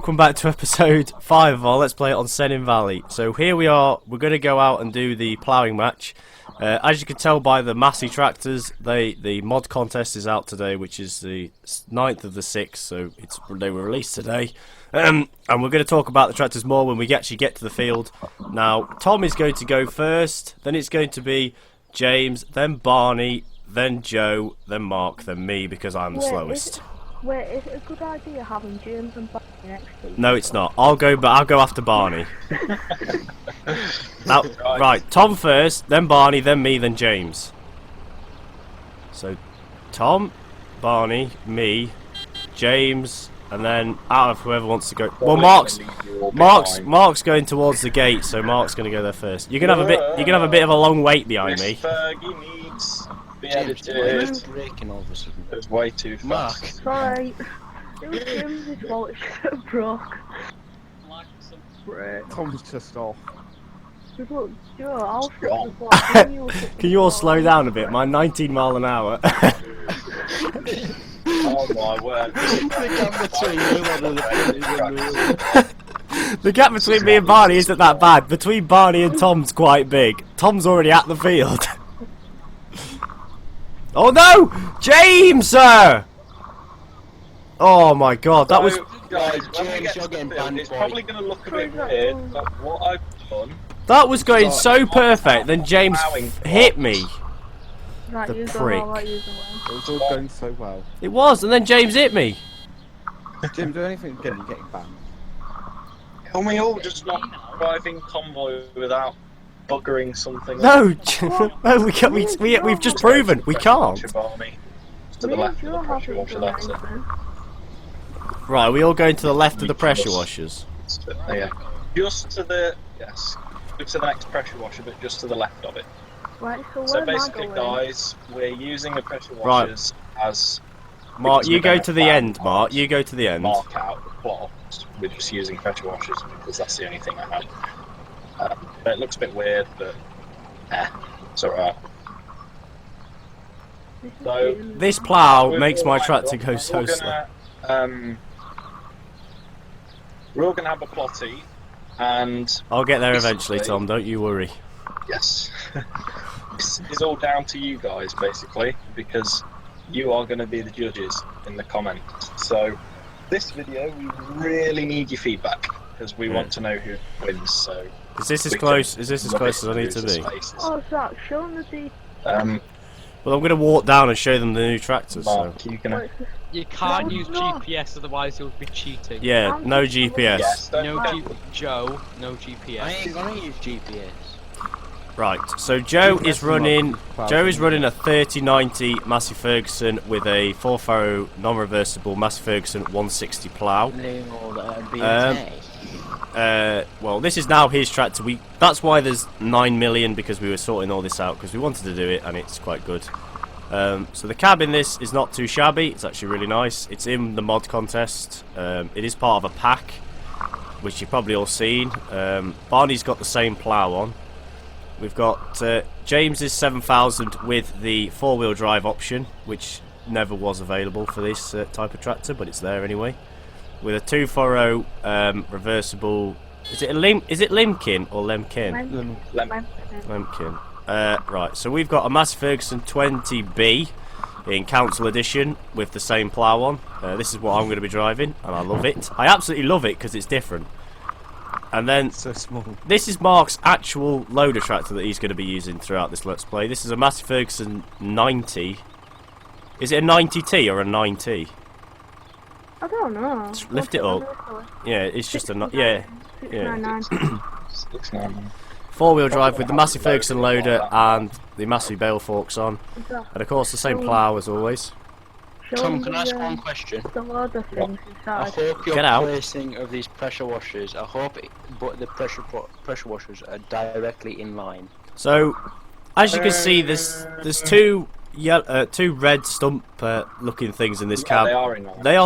welcome back to episode 5 of our Let's Play it on Cennen Valley. So here we are, we're going to go out and do the ploughing match. As you can tell by the Massey tractors, the mod contest is out today, which is the 9th of the 6th, so they were released today. And we're going to talk about the tractors more when we actually get to the field. Now, Tom is going to go first, then it's going to be James, then Barney, then Joe, then Mark, then me, because I'm the slowest. Wait, is it a good idea having James and Barney next to you? No, it's not. I'll go after Barney. Now, right, Tom first, then Barney, then me, then James. So, Tom, Barney, me, James, and then out of whoever wants to go. Well, Mark's going towards the gate, so Mark's going to go there first. You're gonna have a bit of a long wait behind me. Fergie needs to be edited. Breaking all of a sudden. It was way too fast. Sorry. It was James's fault, it should have broke. Tom's just off. Look, Joe, I'll flip the block. Can you all slow down a bit? Mine's 19 miles an hour. Oh my word. The gap between me and Barney isn't that bad. Between Barney and Tom's quite big. Tom's already at the field. Oh no! James, sir! Oh my god, that was... Guys, James, you're getting banned. It's probably going to look a bit weird, but what I've done... That was going so perfect, then James hit me. Right, The you prick. Go, I'll use the one. It was all going so well. It was, and then James hit me. Jim, do anything again, you're getting banned. Can we all just not driving convoy without buggering something? No, no, we've just proven we can't. To the left of the pressure washer, that's it. Right, are we all going to the left of the pressure washers? Yeah. Just to the... Yes. To the next pressure washer, but just to the left of it. Right, So where basically, am I going? guys, we're using the pressure washers as... Mark, you go to the end, Mark. You go to the end. Mark out the plot. We're just using pressure washers because that's the only thing I have. But it looks a bit weird, but... it's alright. So... This plough makes my tractor go so slow. We're all going to have a plotty, and... I'll get there eventually, Tom, don't you worry. Yes. This is all down to you guys, basically, because you are going to be the judges in the comments. So, this video, we really need your feedback, because we want to know who wins, so... Is this as close as I need to be? Oh, Zach, show them the D. Well, I'm going to walk down and show them the new tractors, so... Mark, you gonna... You can't use GPS, otherwise you'll be cheating. Yeah, no GPS. Yes, Joe, no GPS. I ain't gonna use GPS. Right, so Joe is running a 3090 Massey Ferguson with a 4-furrow non-reversible Massey Ferguson 160 plough. Well, this is now his tractor. That's why there's 9 million, because we were sorting all this out because we wanted to do it, and it's quite good. So the cab in this is not too shabby. It's actually really nice. It's in the mod contest. It is part of a pack, which you've probably all seen. Barney's got the same plough on. We've got James's 7000 with the 4-wheel drive option, which never was available for this type of tractor, but it's there anyway. With a 2-furrow reversible. Is it Limkin or Lemkin? Lemkin. Right, so we've got a Massey Ferguson 20B in Council Edition with the same plough on. This is what I'm going to be driving, and I love it. I absolutely love it because it's different. And then So small. this is Mark's actual loader tractor that he's going to be using throughout this Let's Play. This is a Massey Ferguson 90. Is it a 90T or a 9T? I don't know. Lift it up. Yeah, it's just a... Yeah. 699. 4-wheel drive with the Massey Ferguson loader and the Massey bale forks on. And of course the same plough as always. Tom, can I ask one question? The loader things I inside. hope your Get out. placing of these pressure washers, but the pressure washers are directly in line. So, as you can see, there's two red stump looking things in this cab. They are in line. They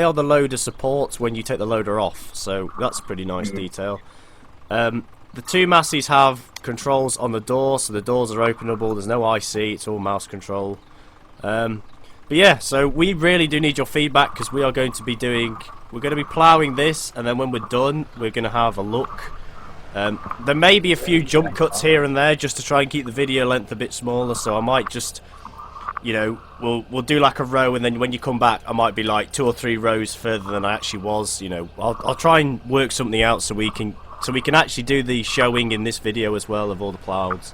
are the loader supports when you take the loader off. So that's a pretty nice detail. The two Masseys have controls on the door, so the doors are openable. There's no IC. It's all mouse control. But yeah, so we really do need your feedback because we are going to be doing we're going to be ploughing this, and then when we're done, we're going to have a look. There may be a few jump cuts here and there just to try and keep the video length a bit smaller, so I might just, you know, we'll do like a row, and then when you come back I might be like 2 or 3 rows further than I actually was. You know, I'll try and work something out so we can actually do the showing in this video as well of all the ploughs.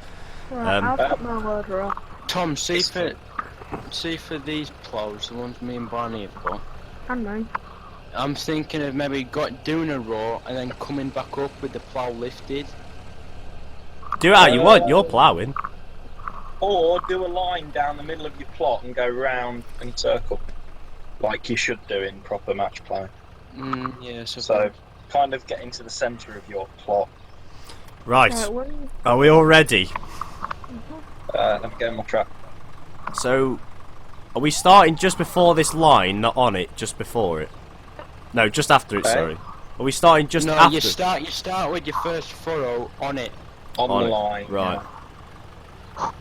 Right, I'll put my order up. Tom, see for these plows, the ones me and Barney have got. And mine. I'm thinking of maybe doing a row and then coming back up with the plough lifted. Do it how you want, you're ploughing. Or do a line down the middle of your plot and go round and circle, like you should do in proper match ploughing. Yeah, So kind of get into the centre of your plot. Right, when... are we all ready? Let me get in my trap. So, are we starting just before this line, not on it, just before it? No, just after it, Okay. sorry. Are we starting just no, after? you start with your first furrow on it. On On the it, line. right. Yeah.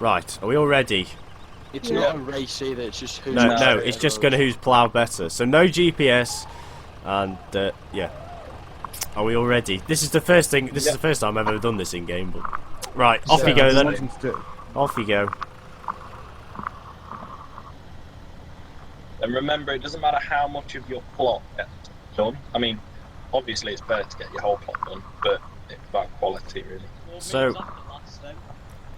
Right, are we all ready? It's Yeah. not a race either, it's just who's No, No, no, it it's just going to who's ploughed better. So no GPS, and yeah. Are we all ready? This is the first thing. This is the first time I've ever done this in game. But right, off So, you go what then. do you want to do? Off you go. And remember, it doesn't matter how much of your plot gets done. I mean, obviously it's better to get your whole plot done, but it's about quality, really. So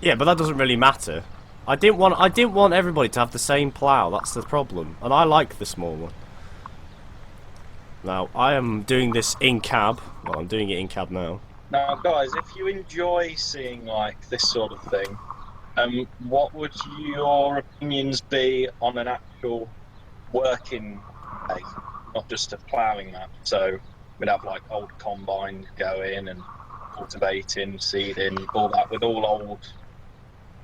yeah, but that doesn't really matter. I didn't want everybody to have the same plough. That's the problem, and I like the small one. Now I am doing this in cab. Well, I'm doing it in cab now. Now, guys, if you enjoy seeing like this sort of thing, what would your opinions be on an actual working day, not just a ploughing map? So we'd have like old combine go in and cultivating, seeding, all that with all old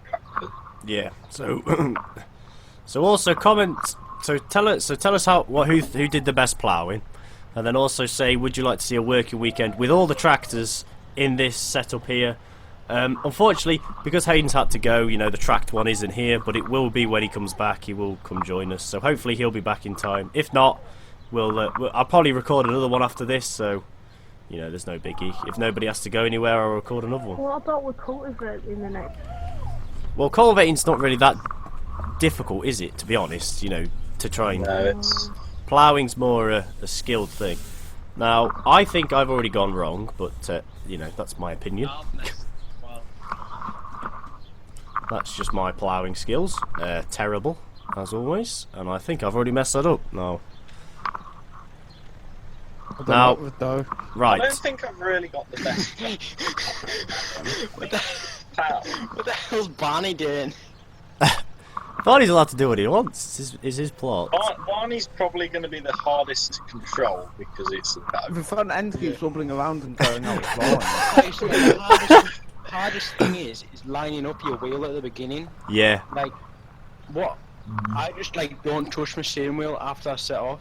tractors. Yeah. So so also comment. So tell us who did the best ploughing, and then also say, would you like to see a working weekend with all the tractors in this setup here? Unfortunately, because Hayden's had to go, you know, the tracked one isn't here, but it will be when he comes back. He will come join us, so hopefully he'll be back in time. If not, I'll probably record another one after this, so, you know, there's no biggie. If nobody has to go anywhere, I'll record another one. What about we cultivate in the next? Well, cultivating's not really that difficult, is it, to be honest, you know, to try and... No, it's Ploughing's more a skilled thing. Now, I think I've already gone wrong, but, you know, that's my opinion. That's just my ploughing skills. Terrible, as always. And I think I've already messed that up. No. Now, Though. I right. don't think I've really got the best. Plough. What the hell's Barney doing? Barney's allowed to do what he wants. It's his plot. Barney's probably going to be the hardest to control because it's The front end keeps wobbling around and going out of line. The hardest thing is lining up your wheel at the beginning. Yeah. Like, what? I just like don't touch my steering wheel after I set off.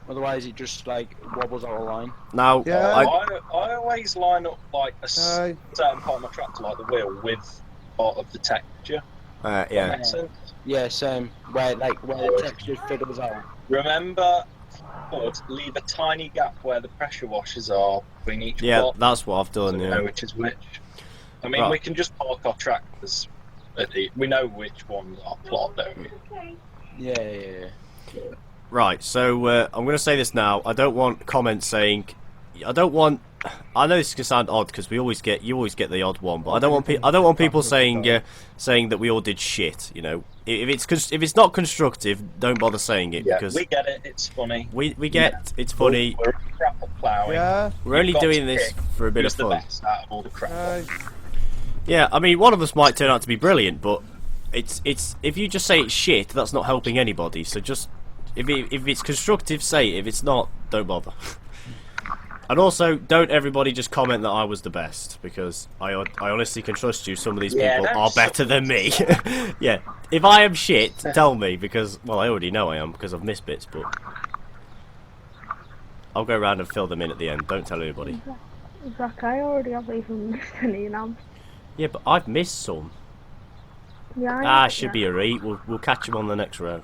Otherwise, it just like wobbles out of line. Now, Yeah. I always line up like a certain part of my tractor, like the wheel, with part of the texture. yeah. Makes sense? Yeah, same. Where the texture fiddles out. Remember, leave a tiny gap where the pressure washers are between each Yeah, plot, that's what I've so done, we yeah. know which is which. I mean, Right. we can just park our tractors. We know which ones are plot, don't we? Yeah. Right, so I'm going to say this now. I don't want comments saying... I know this can sound odd because you always get the odd one, but I don't want people saying that we all did shit. You know, if it's not constructive, don't bother saying it Yeah, because we get it. It's funny. we get it's funny. We're crap at ploughing. Yeah. We're only You've got doing to this pick for a bit of who's the fun. best out of all the crap. Yeah, I mean, one of us might turn out to be brilliant, but it's if you just say it's shit, that's not helping anybody. So just if it's constructive, say it. If it's not, don't bother. And also, don't everybody just comment that I was the best, because I honestly can trust you. Some of these Yeah, people don't are better than me. Yeah, if I am shit, tell me, because, well, I already know I am, because I've missed bits, but I'll go around and fill them in at the end. Don't tell anybody. Zach, I already have even missed any now. Yeah, but I've missed some. Yeah, Should be a read. We'll catch him on the next row.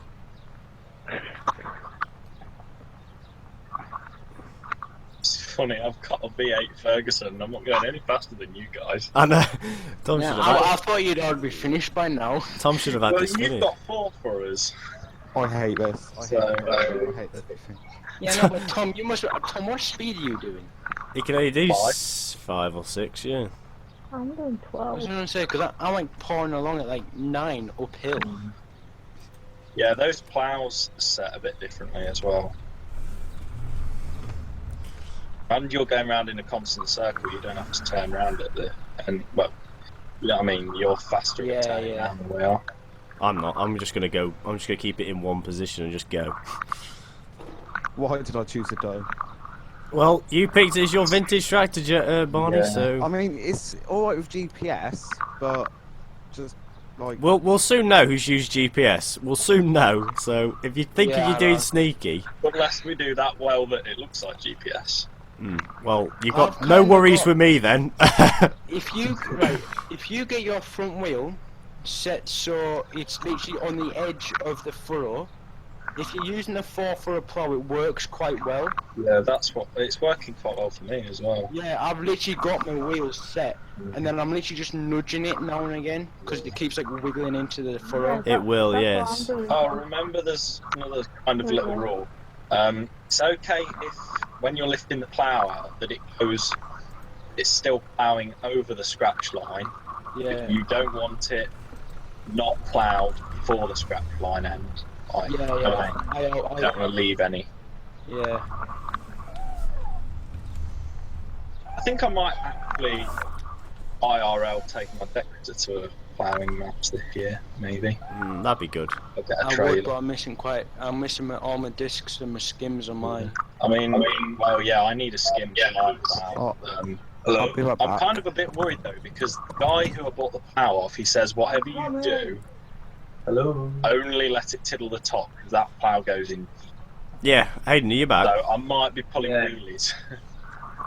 funny. I've got a V8 Ferguson and I'm not going any faster than you guys. I know. Tom Yeah, should have I had, thought you'd already be finished by now. Tom should have had Well, this you've minute. got 4 for us. I hate this. I hate So, everything. I hate everything. Yeah, no, but Tom, you must. Tom, what speed are you doing? He can only do 5. 5 or 6, yeah. I'm doing I 12. was gonna say because I'm like pouring along at like 9 uphill. Yeah, those plows set a bit differently as well. And you're going around in a constant circle, you don't have to turn around at the... And, well, you know what I mean? You're faster Yeah, at turning yeah. around than we are. I'm not. I'm just gonna go. I'm just gonna keep it in one position and just go. Why did I choose the dome? Well, you picked it as your vintage tractor, Barney. Yeah. So I mean, it's alright with GPS, but just like. we'll soon know who's used GPS. We'll soon know. So if you think Yeah, you're I doing know. sneaky, Unless we do that well that it looks like GPS. well, you've I've got no kinda worries got- with me then. If you get your front wheel set so it's literally on the edge of the furrow, if you're using a 4-furrow plough, it works quite well. Yeah, that's what... It's working quite well for me as well. Yeah, I've literally got my wheels set, and then I'm literally just nudging it now and again because it keeps like wiggling into the furrow. It will, That's yes. what I'm doing. Oh, remember there's another kind of little rule. It's okay if, when you're lifting the plough out, that it goes... It's still ploughing over the scratch line. Yeah, You don't want it not ploughed before the scratch line ends. Like, yeah, you know what I yeah. mean? You don't want to leave any. Yeah. I think I might actually IRL take my Dector to a ploughing match this year, maybe. That'd be good. I'll get a I would, trailer. but I'm missing all my discs and my skims on mine. I mean, well, yeah, I need a skim for my plough. I'll be right I'm back. kind of a bit worried though, because the guy who I bought the plough off, he says, whatever you do, only let it tiddle the top, because that plough goes in. Yeah, Hayden, are you back? So I might be pulling wheelies.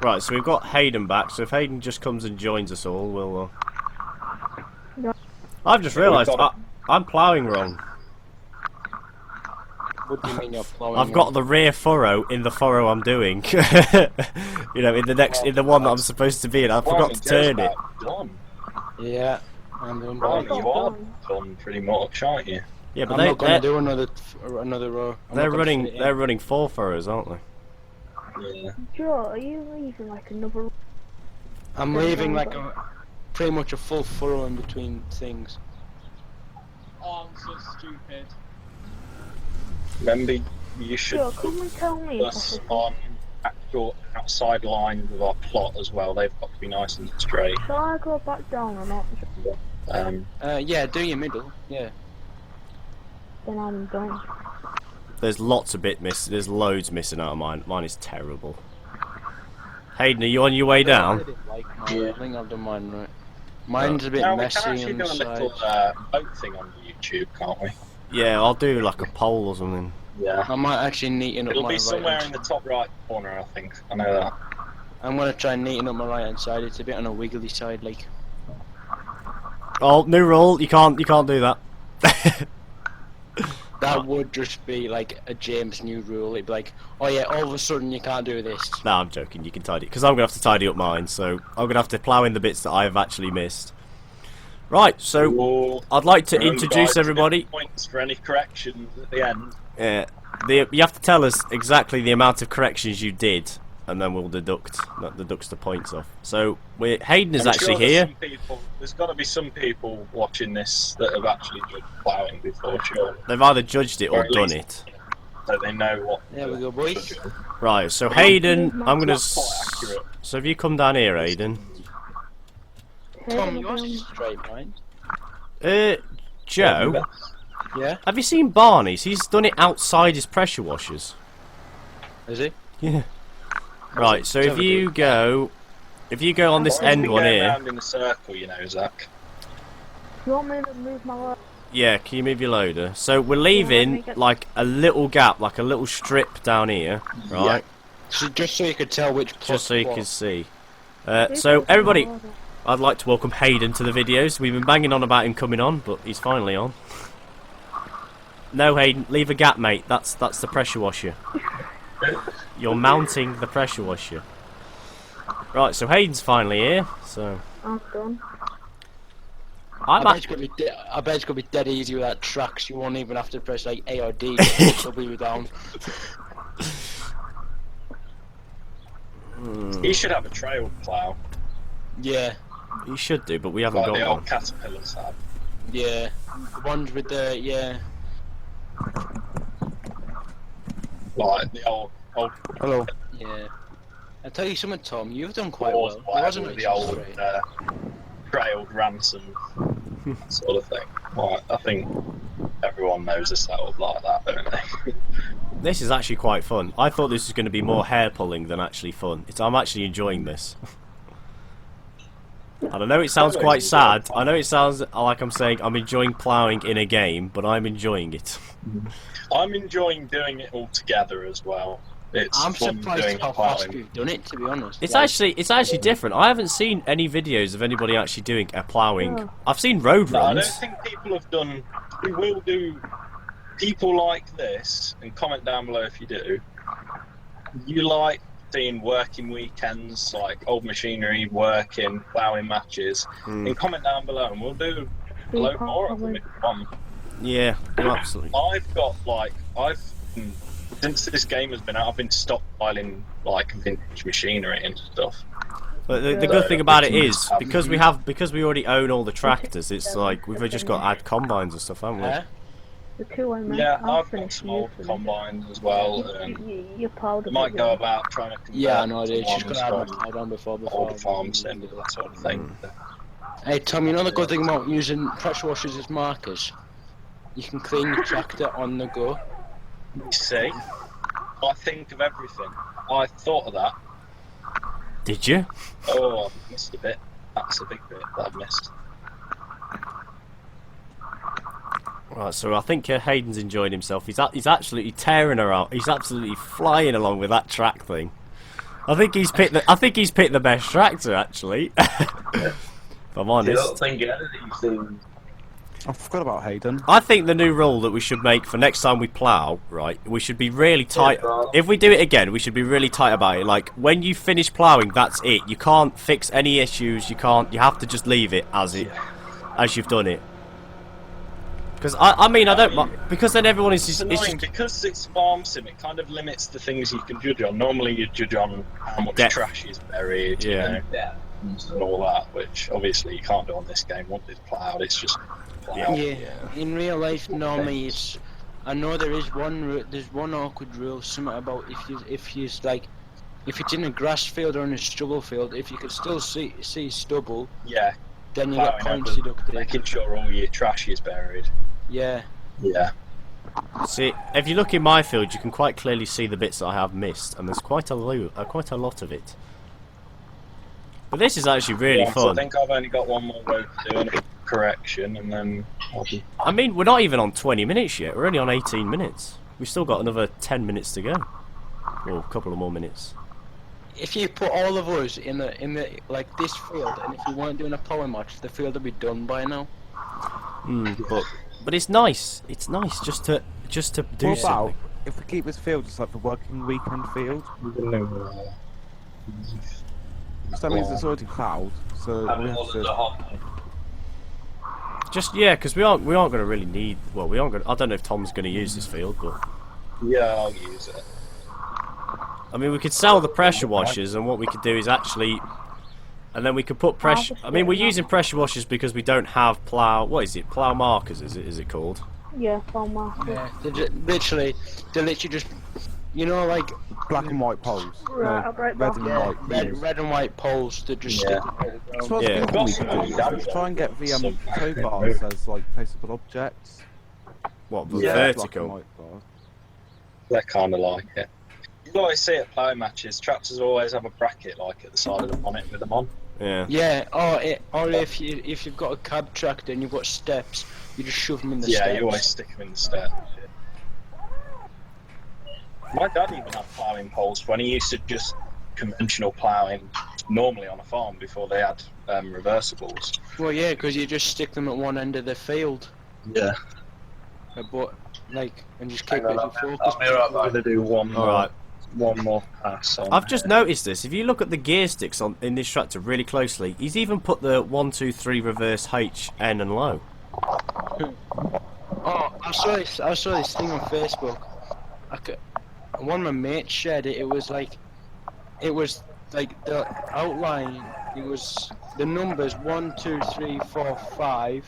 Right, so we've got Hayden back. So if Hayden just comes and joins us all, we'll. Yeah. I've just realised We've got I'm ploughing wrong. What do you mean you're ploughing? I've got the rear furrow in the furrow I'm doing. You know, in the one that I'm supposed to be in. I forgot to turn it. Done. Yeah, I'm doing Right, both. you are done pretty much, aren't you? Yeah, but I'm not gonna they're, do another row. I'm they're not gonna running. fit it in. They're running 4 furrows, aren't they? Yeah. Joe, are you leaving like another? I'm leaving like pretty much a full furrow in between things. Oh, I'm so stupid. Remember, you should Joe, can you tell me? if I us should- on actual outside lines of our plot as well. They've got to be nice and straight. Shall I go back down or not? Yeah, do your middle. Yeah. Then I'm done. There's lots of bit missing. There's loads missing out of mine. Mine is terrible. Hayden, are you on your way I down? didn't like mine. Yeah. I think I've done mine right. Mine's a bit Now we messy can actually on do the a side. little boat thing on YouTube, can't we? Yeah, I'll do like a poll or something. Yeah. I might actually neaten up It'll my be right somewhere hand. in the top right corner, I think. I know that. I'm gonna try and neaten up my right hand side. It's a bit on a wiggly side, like. Oh, new rule. You can't do that. That would just be like a James new rule. It'd be like, oh yeah, all of a sudden you can't do this. No, I'm joking. You can tidy it because I'm gonna have to tidy up mine. So I'm gonna have to plough in the bits that I've actually missed. Right. So Cool. I'd like to Remember, introduce guys, everybody. Points for any corrections at the end. You have to tell us exactly the amount of corrections you did, and then we'll deduct the points off. So Hayden is I'm actually sure here. There's got to be some people watching this that have actually done ploughing before, sure. They've either judged it or Or at done least- it. So they know what. There we go, boys. Right. So Hayden, I'm gonna. That's quite accurate. So if you come down here, Hayden. Tom, yours is straight, mine. Joe, Yeah, have you seen Barney's? He's done it outside his pressure washers. is he? Yeah. Right. So if you go on this Why don't end we one go here. round in a circle, you know, Zach. You want me to move my leg? Yeah, can you move your loader? So we're leaving like a little gap, like a little strip down here, right? So just so you could tell which. Just so you what. can see. So everybody, I'd like to welcome Hayden to the videos. We've been banging on about him coming on, but he's finally on. No, Hayden, leave a gap, mate. That's the pressure washer. You're mounting the pressure washer. Right, so Hayden's finally here. So I'm done. I'm I bet it's gonna be dead easy with that tracks. You won't even have to press like A or D. It'll be down. He should have a trail plow, Yeah, You should do, but we haven't like the got old one. caterpillars have. yeah. The ones with the Like the old Hello. yeah. I'll tell you something, Tom. You've done quite or well. It whatever wasn't with like the old straight. trailed ransom sort of thing. Like, I think everyone knows a setup like that, don't they? This is actually quite fun. I thought this was going to be more hair pulling than actually fun. I'm actually enjoying this. And I know it sounds quite sad. I know it sounds like I'm saying I'm enjoying ploughing in a game, but I'm enjoying it. I'm enjoying doing it all together as well. It's I'm fun surprised doing how fast ploughing. we've done it, to be honest. It's actually different. I haven't seen any videos of anybody actually doing a ploughing. Oh. I've seen road No, I don't runs. think people have done. We will do people like this, and comment down below if you do. You like seeing working weekends, like old machinery working, ploughing matches, and comment down below, and we'll do a load more of them if you want. Yeah, absolutely. Since this game has been out, I've been stockpiling like vintage machinery and stuff. But the good thing about it is because we already own all the tractors. It's like we've just got to add combines and stuff, haven't we? Yeah. The two I meant. Yeah, I'll I've got finish some old you. combines as well, and You're proud I of might it, go yeah. about trying to convert Yeah, I know. It's just ones gonna have from my card on before. old farms into that sort of thing. Hey Tom, you know the good thing about using pressure washers as markers? You can clean your tractor on the go. You see, I think of everything. I thought of that. Did you? Oh, I missed a bit. That's a big bit that I've missed. Right, so I think Hayden's enjoying himself. He's absolutely tearing her out. He's absolutely flying along with that track thing. I think he's picked the best tractor actually. If I'm honest. think anything. I forgot about Hayden. I think the new rule that we should make for next time we plough, right, we should be really tight. If we do it again, we should be really tight about it. Like, when you finish ploughing, that's it. You can't fix any issues. You have to just leave it as you've done it. Because, I mean, I don't mind, because then everyone is... It's annoying because it's farm sim, it kind of limits the things you can judge on. Normally you judge on how much Depth. trash is buried, Yeah. you know, depth and all that, which obviously you can't do on this game. Once it's ploughed, it's just ploughed. Yeah. In real life, normally it's. I know there is there's one awkward rule, something about if it's in a grass field or in a stubble field, if you can still see stubble, Yeah, then you get plowing points over, deducted. making sure all your trash is buried. Yeah. Yeah. See, if you look in my field, you can quite clearly see the bits that I have missed, and there's quite a lot of it. But this is actually really So I fun. think I've only got one more road to do and a correction, and then I'll be... I mean, we're not even on 20 minutes yet. We're only on 18 minutes. We've still got another 10 minutes to go. Or a couple of more minutes. If you put all of us in the like this field, and if you weren't doing a power match, the field would be done by now. But it's nice. It's nice just to do What about something. if we keep this field just like the working weekend field? So that means it's already ploughed, so we have to... Just because we aren't going to really need. Well, we aren't going. I don't know if Tom's going to use this field, but Yeah, I'll use it. I mean, we could sell the pressure washers, and what we could do is actually, and then we could put pressure. I mean, we're using pressure washers because we don't have plow. What is it? Plow markers? Is it called? Yeah, farm marker. Yeah. They're literally just, you know, like Black and white poles. Right, No, I'll break red that. and yeah, white. red and white poles that just stick to the That's ground. what Yeah. I was thinking we could do. Is try and get the tow bars as like placeable objects. What, the Yeah. Black and vertical? white bars. They're kind of like it. You always see at plough matches, tractors always have a bracket like at the side of the bonnet with them on. Yeah. Yeah, or if you've got a cab tractor and you've got steps, you just shove them in the Yeah, steps. you always stick them in the steps. My dad even had ploughing poles when he used to just conventional ploughing normally on a farm before they had reversibles. Well, yeah, because you just stick them at one end of the field, Yeah. but like, and just keep it as a focus. I'm going to do one All right. one more pass on. I've just noticed this. If you look at the gear sticks in this tractor really closely, he's even put the 1, 2, 3 reverse H, N, and low. Oh, I saw this thing on Facebook. One of my mates shared it. It was like the outline. It was the numbers 1, 2, 3, 4, 5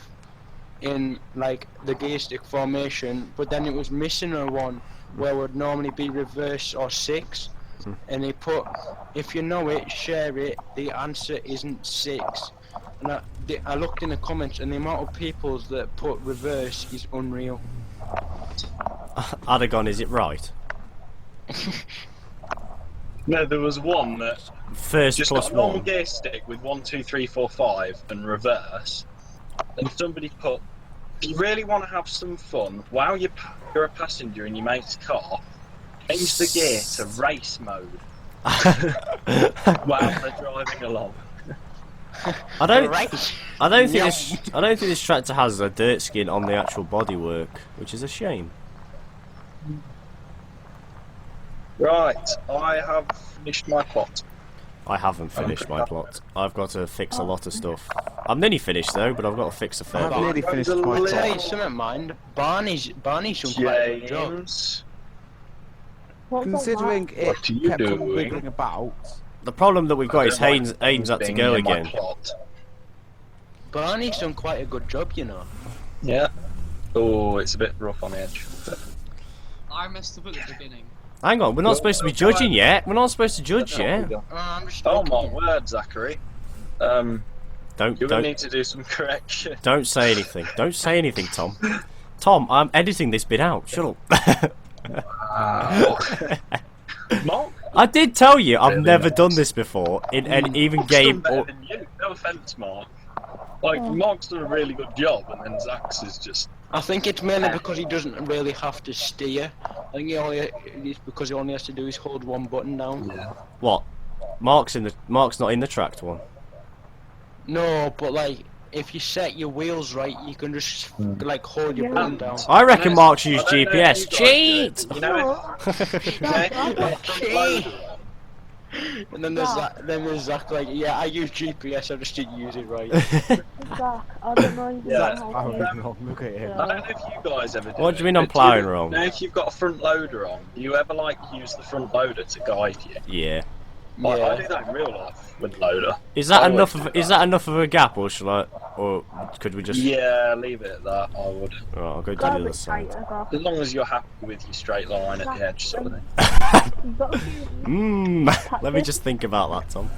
in like the gear stick formation, but then it was missing a one where would normally be reverse or 6. And they put, if you know it, share it. The answer isn't 6. And I looked in the comments, and the amount of people that put reverse is unreal. Adagon, is it right? No, there was one that First just plus got a normal 1. gear stick with 1, 2, 3, 4, 5 and reverse. And somebody put, if you really want to have some fun while you're a passenger in your mate's car, change the gear to race mode while they're driving along. I don't think this tractor has a dirt skin on the actual bodywork, which is a shame. Right, I have finished my plot. I haven't finished my plot. I've got to fix a lot of stuff. I'm nearly finished though, but I've got to fix a fair I've bit. nearly finished my I'll tell you plot. something, mind. Barney's done quite a good job. James, What's Considering it What are you kept on doing? wiggling about, The problem that we've got is I don't like Haynes had to being go in my again. plot. Barney's done quite a good job, you know. Yeah. Oh, it's a bit rough on the edge. I messed up at the beginning. Hang on, we're not supposed to be judging yet. We're not supposed to judge yet. I'm just Oh looking. my word, Zachary. Don't You're gonna need to do some correction. don't say anything. Don't say anything, Tom. Tom, I'm editing this bit out. Shut up. Mark, I did tell you I've Really never nice. done this before in an even Mark's done game. better Or, than you. No offense, Mark. Like Mark's done a really good job, and then Zach's is just. I think it's mainly because he doesn't really have to steer. I think it's because he only has to do is hold one button down. Yeah. what? Mark's not in the tracked one. No, but like if you set your wheels right, you can just like hold your Yeah. button down. I reckon Mark's used I don't know if GPS. you guys do it, Cheat! but you know, Cheat. And then there's Zach like, yeah, I use GPS, I just didn't use it right. Zach, I don't know if you Yeah. know I how was to wrong. Look at him. I don't know if you guys ever do What do you it, mean I'm but ploughing wrong? Now, if you've got a front loader on, do you ever like use the front loader to guide you? Yeah. Like, I Yeah. do that in real life with loader. Is that I would enough do of that. is that enough of a gap, or shall I? Or could we just? Yeah, leave it at that. I would. Right, I'll go to go the a other bit side. tighter, Zach. As long as you're happy with your straight line at the edge, sort of thing. You've got a few Let me just think about that, Tom.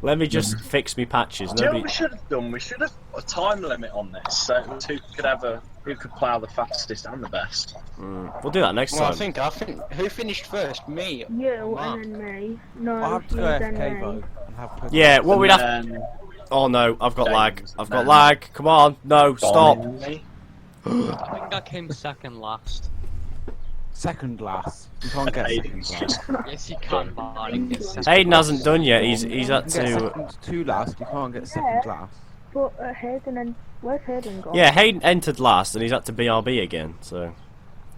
Let me just fix me patches. Do you know what Nobody. we should have done? We should have put a time limit on this, so it was who could plough the fastest and the best. We'll do that next Well, I time. think who finished first? Me. You Mark. and then me. No, I'll have to you go then AFK me. vote and have quick. Yeah, what we'd have. And then Oh no, I've got lag. James, I've got and lag. Come on, no, stop. Barney. I think I came second last. Second last. You can't get Aiden's second last. just Yes, you can, Barney. Get second. Hayden hasn't done yet. He's had You can get to. second to last. You can't get second last. But Hayden and where's Hayden gone? Yeah, Hayden entered last, and he's had to BRB again. So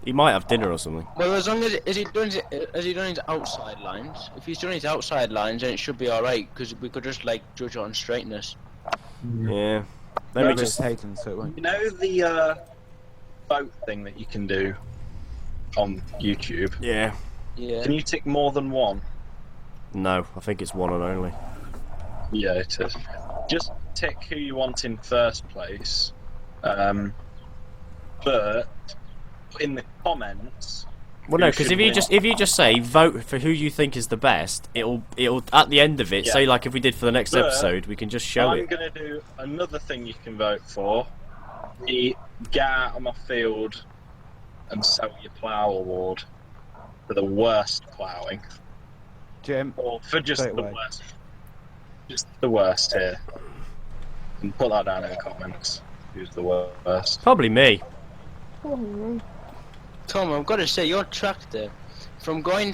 he might have dinner or something. Well, as long as has he done his outside lines? If he's done his outside lines, then it should be all right because we could just like judge it on straightness. Yeah. Let me Maybe just. it's Hayden, so it won't. You know the vote thing that you can do on YouTube? Yeah. Yeah. Can you tick more than one? No, I think it's one and only. Yeah, it is. Just tick who you want in first place. But in the comments, Well, no, Who because should if you just say vote for who you think is the best, it'll at the end of it Yeah. say like if we did for the next But episode, we can just show I'm it. going to do another thing you can vote for. The Get Out of My Field and Sell Your Plough award for the worst ploughing. Jim, Or for just Straight the away. worst. Just the worst here. And put that down in the comments. Who's the worst? Probably me. Oh, Tom, I've got to say, your tractor, going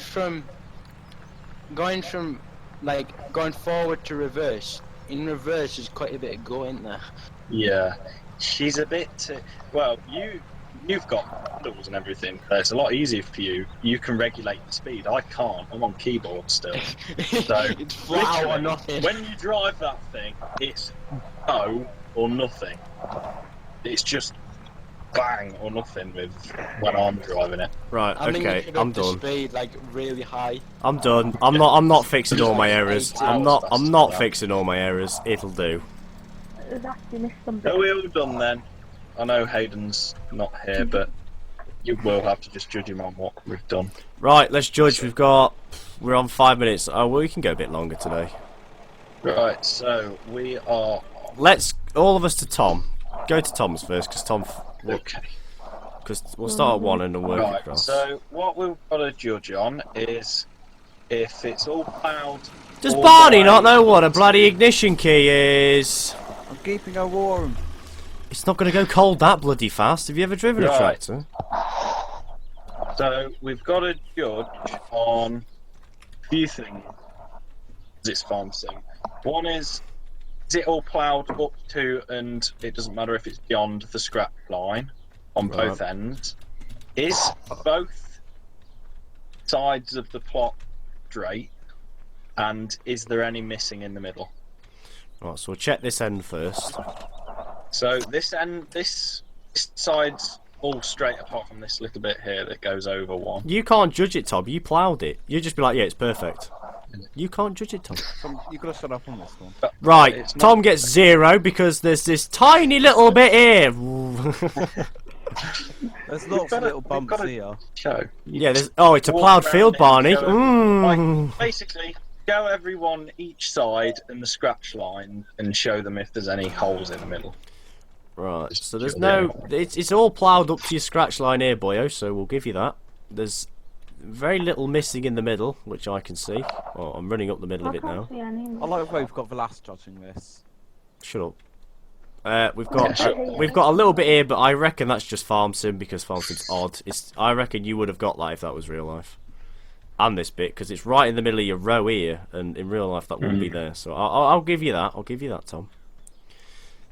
forward to reverse. In reverse is quite a bit of go, isn't there? Yeah. She's a bit... well, you you've got pedals and everything. It's a lot easier for you. You can regulate the speed. I can't. I'm on keyboard still. So It's flat or literally, nothing. when you drive that thing, it's go or nothing. It's just bang or nothing with when I'm driving it. Right, I mean, you okay, could I'm up the done. speed like really high. I'm done. I'm not fixing all my errors. I'm not Faster. fixing all my errors. It'll do. There's actually missed some Are bits. we all done then? I know Hayden's not here, but you will have to just judge him on what we've done. Right, let's judge. We're on 5 minutes. Oh, well, we can go a bit longer today. Right, so we are. Let's all of us to Tom. Go to Tom's first, because Tom. Okay. Because we'll start at 1 and then work Right, across. so what we've got to judge on is if it's all ploughed. Does all Barney the not way know what a bloody ignition key is? I'm keeping a warm. It's not going to go cold that bloody fast. Have you ever driven a Right. tractor? So we've got to judge on a few things. It's farm sim. One is it all ploughed up to, and it doesn't matter if it's beyond the scrap line on both ends. Is both sides of the plot straight, and is there any missing in the middle? Right, so we'll check this end first. So this end, this side's all straight apart from this little bit here that goes over one. You can't judge it, Tom. You ploughed it. You just be like, yeah, it's perfect. You can't judge it, Tom. You gotta shut up on this one. But Right, it's not- Tom gets 0 because there's this tiny little bit here. There's lots of little bumps here. Show. Yeah, there's. Oh, it's a Walk ploughed around field, it, Barney. show Mm. Like, basically, go everyone each side and the scratch line and show them if there's any holes in the middle. Right, so there's show no. It's all ploughed up to your scratch line here, boyo. So we'll give you that. There's very little missing in the middle, which I can see. Oh, I'm running up the middle of I it can't now. see any. I like the way we've got Velas judging this. Shut up. We've got Yeah, we've got a little bit here, but I reckon that's just farm sim because farm sim's odd. I reckon you would have got that if that was real life. And this bit because it's right in the middle of your row here, and in real life that wouldn't be there. So I'll give you that. I'll give you that, Tom.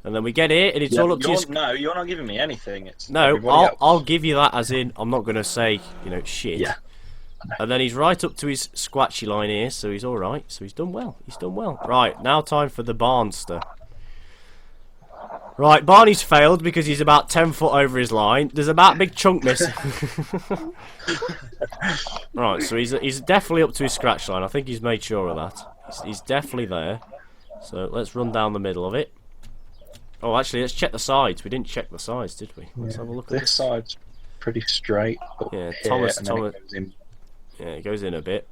And then we get here, and it's all up to you. No, you're not giving me anything. It's No, everybody else. I'll give you that as in I'm not going to say shit. Yeah. And then he's right up to his squatchy line here, so he's all right. So he's done well. He's done well. Right, now time for the Barnster. Right, Barney's failed because he's about 10 foot over his line. There's about a big chunk missing. Right, so he's definitely up to his scratch line. I think he's made sure of that. He's definitely there. So let's run down the middle of it. Oh, actually, let's check the sides. We didn't check the sides, did we? Let's have a look at This this. side's pretty straight. Up Yeah, here, Thomas- and then Thomas- it goes in. Yeah, it goes in a bit.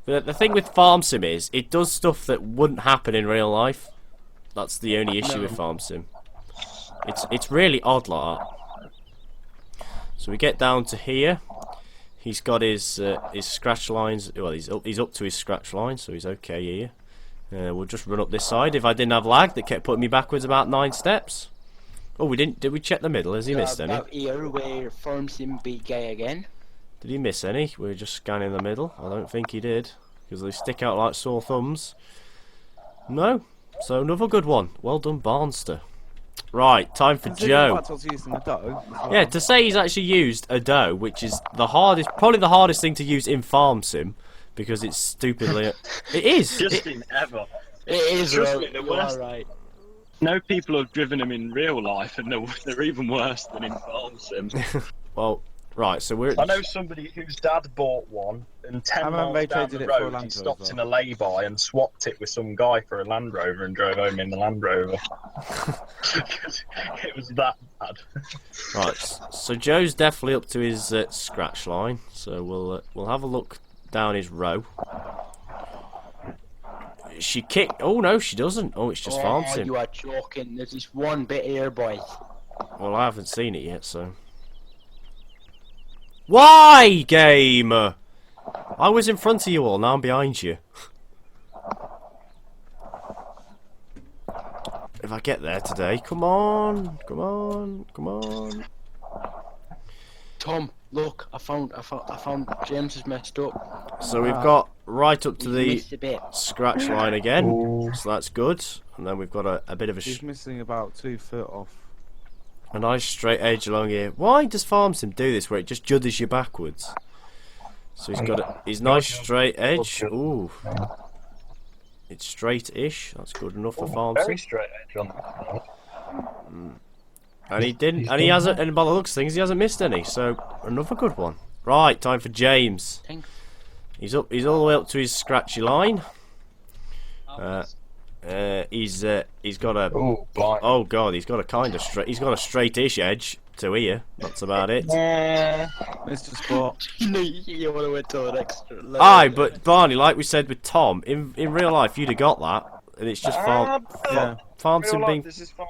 The thing with Farm Sim is, it does stuff that wouldn't happen in real life. That's the only issue with Farm Sim. It's really odd like that. So we get down to here. He's got his scratch lines. Well, he's up to his scratch line, so he's okay here. We'll just run up this side. If I didn't have lag, that kept putting me backwards about 9 steps. Oh, we didn't. Did we check the middle? Has he missed any? About here where Farm Sim be gay again. Did he miss any? We were just scanning the middle. I don't think he did, because they stick out like sore thumbs. No. So another good one. Well done, Barnster. Right, time for Joe. I was using the dough. as well. Yeah, to say he's actually used a dough, which is the hardest, probably the hardest thing to use in Farm Sim, because it's stupidly. It is. Justin, ever. It is Trust right. me, the You are worst- right. No people have driven them in real life, and they're even worse than in Farm Sim. Well, right. So we're. I know somebody whose dad bought one, and 10 I remember miles they down traded the it for a road, Land he stopped Rover. in a lay-by and swapped it with some guy for a Land Rover and drove home in the Land Rover. Because it was that bad. Right. So Joe's definitely up to his scratch line. So we'll have a look down his row. She kicked. Oh no, she doesn't. Oh, it's just Farm Sim. You are joking. There's this one bit here, boy. Well, I haven't seen it yet, so. Why, game? I was in front of you all, now I'm behind you. If I get there today, come on, come on, come on. Tom, look, I found James has messed up. So we've got right up to He's the missed a bit. scratch line again, so that's good. And then we've got a bit of a. He's missing about 2 foot off. A nice straight edge along here. Why does Farmsim do this where it just judders you backwards? So he's got his nice straight edge. Ooh. It's straight-ish. That's good enough for Farmsim. Very straight edge on that. And he didn't, and he hasn't, and by the looks of things, he hasn't missed any. So another good one. Right, time for James. He's up. He's all the way up to his scratchy line. He's got a. Oh god, he's got a kind of straight. He's got a straight-ish edge to here. That's about it. Mr. Sport. You want to wait till the next level. Aye, but Barney, like we said with Tom, in real life you'd have got that, and it's just Farmsim being. This is fun.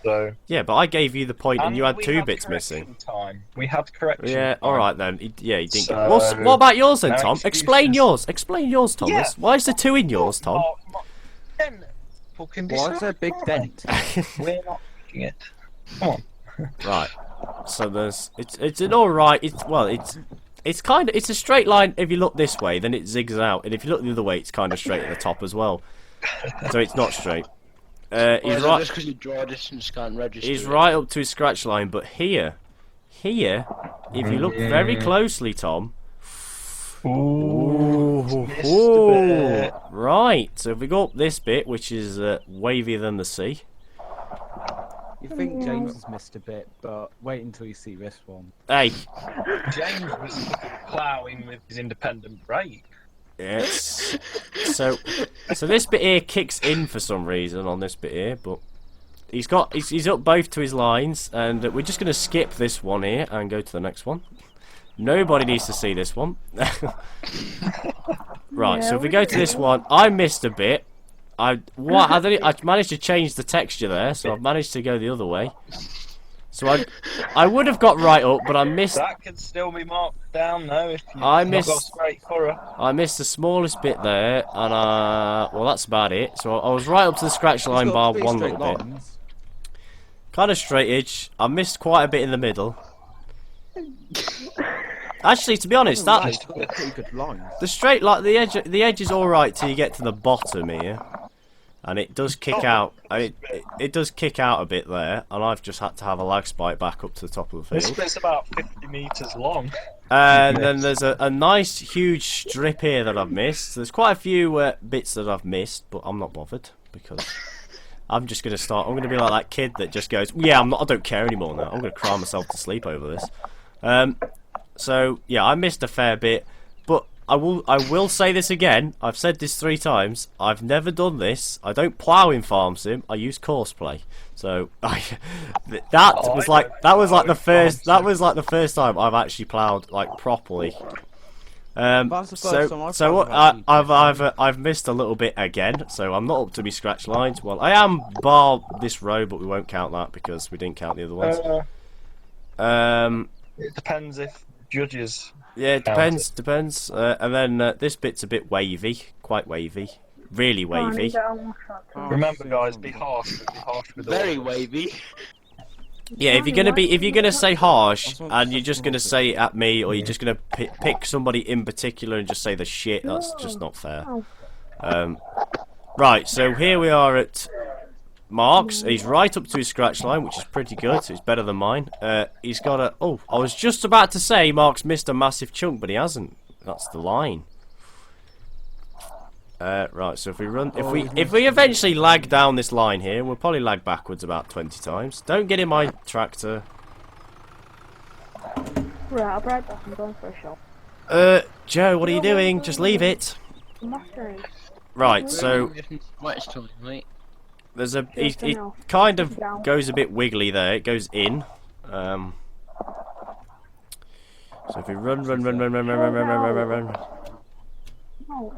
So. Yeah, but I gave you the point, and you had 2 bits missing. Time. We had correction. Yeah, time. all right then. He didn't. So, Get... What about yours then, no Tom? excuses. Explain yours. Explain yours, Thomas. Yeah. Why is there 2 in yours, Tom? Why is there a big dent? We're not making it. Come on. Right. So there's. It's an all right. It's kind of. It's a straight line. If you look this way, then it zigs out, and if you look the other way, it's kind of straight at the top as well. So it's not straight. He's right. Just because you draw distance can't register. He's right up to his scratch line, but here, if you look very closely, Tom. Ooh. Right. So if we go up this bit, which is wavier than the sea. You think James has missed a bit, but wait until you see this one. Hey. James was ploughing with his independent brake. Yes. So this bit here kicks in for some reason on this bit here, but he's up both to his lines, and we're just going to skip this one here and go to the next one. Nobody needs to see this one. Right. So if we go to this one, I missed a bit. I managed to change the texture there, so I've managed to go the other way. So I would have got right up, but I missed. That can still be marked down though if you I not missed. got straight for her. I missed the smallest bit there, and well, that's about it. So I was right up to the scratch line bar one little bit. Kind of straight edge. I missed quite a bit in the middle. Actually, to be honest, Pretty good lines. the straight the edge is all right till you get to the bottom here, and it does kick out. It does kick out a bit there, and I've just had to have a lag spike back up to the top of the This field. bit's about 50 metres long. And then there's a nice huge strip here that I've missed. There's quite a few bits that I've missed, but I'm not bothered because I'm just gonna start. I'm gonna be like that kid that just goes, "Yeah, I don't care anymore now. I'm gonna cry myself to sleep over this." So yeah, I missed a fair bit, but I will say this again. I've said this 3 times. I've never done this. I don't plough in Farm Sim. I use course play. So that was like the first time I've actually ploughed like properly. That's the first time So what I've missed a little bit again. So I'm not up to my scratch lines. Well, I am bar this row, but we won't count that because we didn't count the other ones. It depends if judges. Yeah, it depends. And then this bit's a bit wavy, quite wavy, really wavy. Remember, guys, be harsh with the Very words. wavy. Yeah, if you're gonna say harsh and you're just gonna say it at me, or you're just gonna pick somebody in particular and just say the shit, that's just not fair. Right, so here we are at Mark's. He's right up to his scratch line, which is pretty good. So it's better than mine. He's got a. Oh, I was just about to say Mark's missed a massive chunk, but he hasn't. That's the line. Right. So if we run, if we eventually lag down this line here, we'll probably lag backwards about 20 times. Don't get in my tractor. Right, I'll be right back. I'm going for a shot. Joe, what are you doing? Just leave it. Mustard. Right. So. What is talking, mate? There's a it kind of goes a bit wiggly there. It goes in. So if we run. No.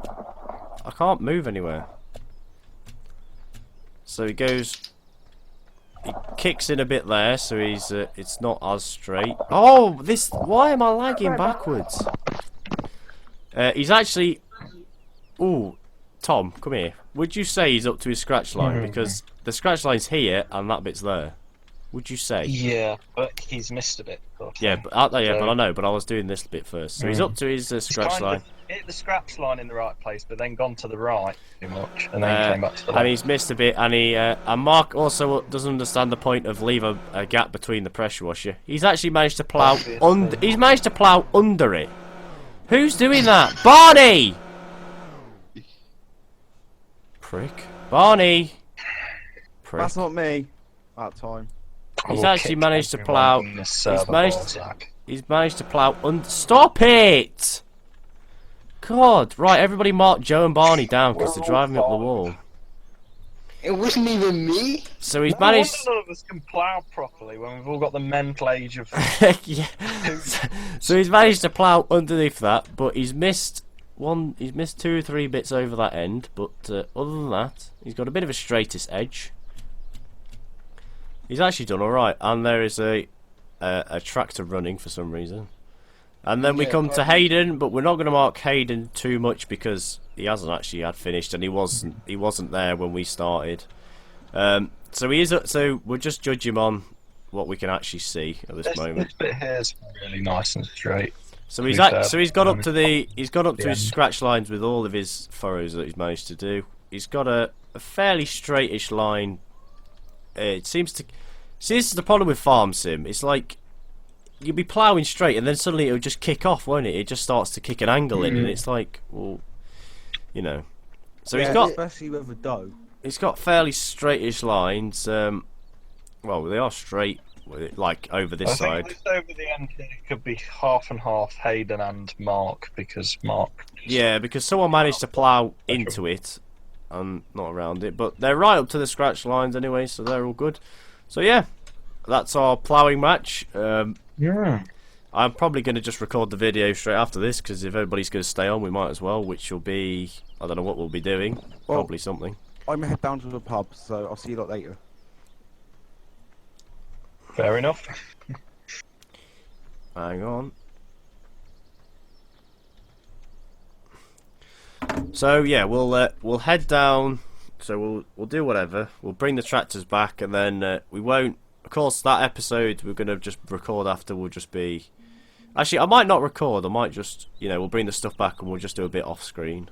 I can't move anywhere. So he goes. He kicks in a bit there, so he's. It's not as straight. Oh, this. Why am I lagging backwards? He's actually. Ooh. Tom, come here. Would you say he's up to his scratch line? Because the scratch line's here and that bit's there. Would you say? Yeah, but he's missed a bit. Yeah, but I know. But I was doing this bit first. So he's up to his scratch line. hit the scraps line in the right place, but then gone to the right too much, and then came back to the and left. he's missed a bit, and Mark also doesn't understand the point of leave a gap between the pressure washer. He's actually managed to plough under. He's managed to plough under it. Who's doing that? Barney! Prick. Barney! Prick. That's not me. That time. He's I'll actually kick managed to everyone plough. in this, He's the managed. Balzac. He's managed to plough under. Stop it! God, right, everybody mark Joe and Barney down because they're driving me up the wall. It wasn't even me. So he's No wonder managed. none of us can plough properly when we've all got the mental age of. Yeah. So he's managed to plough underneath that, but he's missed one. He's missed 2 or 3 bits over that end. But other than that, he's got a bit of a straightest edge. He's actually done all right, and there is a tractor running for some reason. And then we come to Hayden, but we're not going to mark Hayden too much because he hasn't actually had finished, and he wasn't there when we started. So he is. So we'll just judge him on what we can actually see at this moment. This bit here is really nice and straight. So he's got up to his scratch lines with all of his furrows that he's managed to do. He's got a fairly straightish line. It seems to. See, this is the problem with Farm Sim. It's like you'll be ploughing straight, and then suddenly it'll just kick off, won't it? It just starts to kick an angle in, and it's like, well, you know. So yeah, he's got, especially with the dough. he's got fairly straightish lines. Well, they are straight, like over this I side. think this over the end here could be half and half Hayden and Mark, because Mark. Yeah, because someone managed to plough into it and not around it, but they're right up to the scratch lines anyway, so they're all good. So yeah, that's our ploughing match. Yeah. I'm probably going to just record the video straight after this, because if everybody's going to stay on, we might as well, which will be, I don't know what we'll be doing, probably something. I'm gonna head down to the pub, so I'll see you lot later. Fair enough. Hang on. So yeah, we'll head down. So we'll do whatever. We'll bring the tractors back, and then we won't. Of course, that episode we're gonna just record after will just be. Actually, I might not record. I might just, we'll bring the stuff back and we'll just do a bit off screen,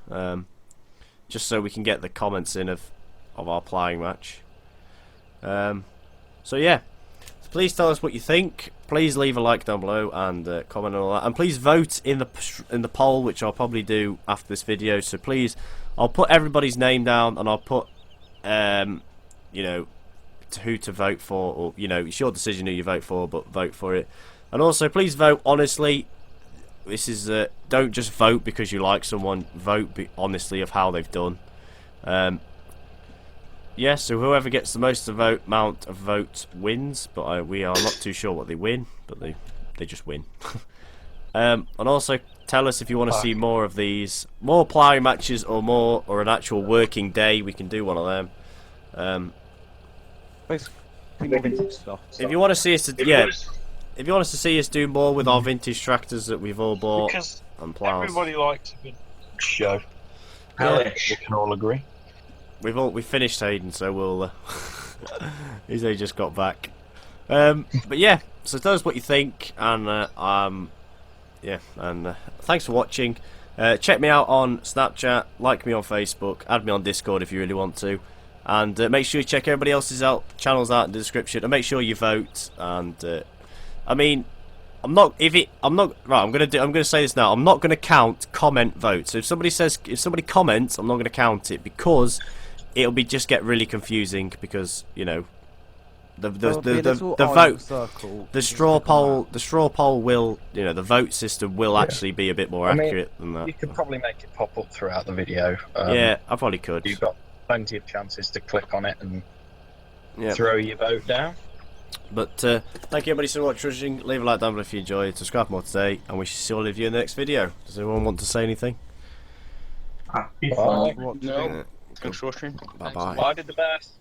just so we can get the comments in of our ploughing match. So yeah, so please tell us what you think. Please leave a like down below and comment on all that, and please vote in the poll, which I'll probably do after this video. So please, I'll put everybody's name down, and I'll put who to vote for, or it's your decision who you vote for, but vote for it. And also, please vote honestly. This is don't just vote because you like someone. Vote honestly of how they've done. Yeah, so whoever gets the most amount of votes wins, but we are not too sure what they win, but they just win. And also tell us if you want to see more of these, more ploughing matches, or an actual working day. We can do one of them. Basically, more vintage stuff. If you want to see us, if you want us to see us do more with our vintage tractors that we've all bought Because and plows, everybody likes a good show. Yeah. We can all agree. we've finished Hayden, so we'll. He's only just got back. But yeah, so tell us what you think, and thanks for watching. Check me out on Snapchat, like me on Facebook, add me on Discord if you really want to, and make sure you check everybody else's channels out in the description, and make sure you vote. And I'm gonna say this now. I'm not gonna count comment votes. So if somebody comments, I'm not gonna count it, because it'll just get really confusing, because the vote, the straw poll will, the vote system will actually be a bit more accurate than that. You could probably make it pop up throughout the video. Yeah, I probably could. You've got plenty of chances to click on it and throw your vote down. But thank you everybody so much for watching. Leave a like down below if you enjoyed. Subscribe for more today, and we shall see all of you in the next video. Does anyone want to say anything? Bye. No. Thanks for watching. Bye bye. Bye, did the best.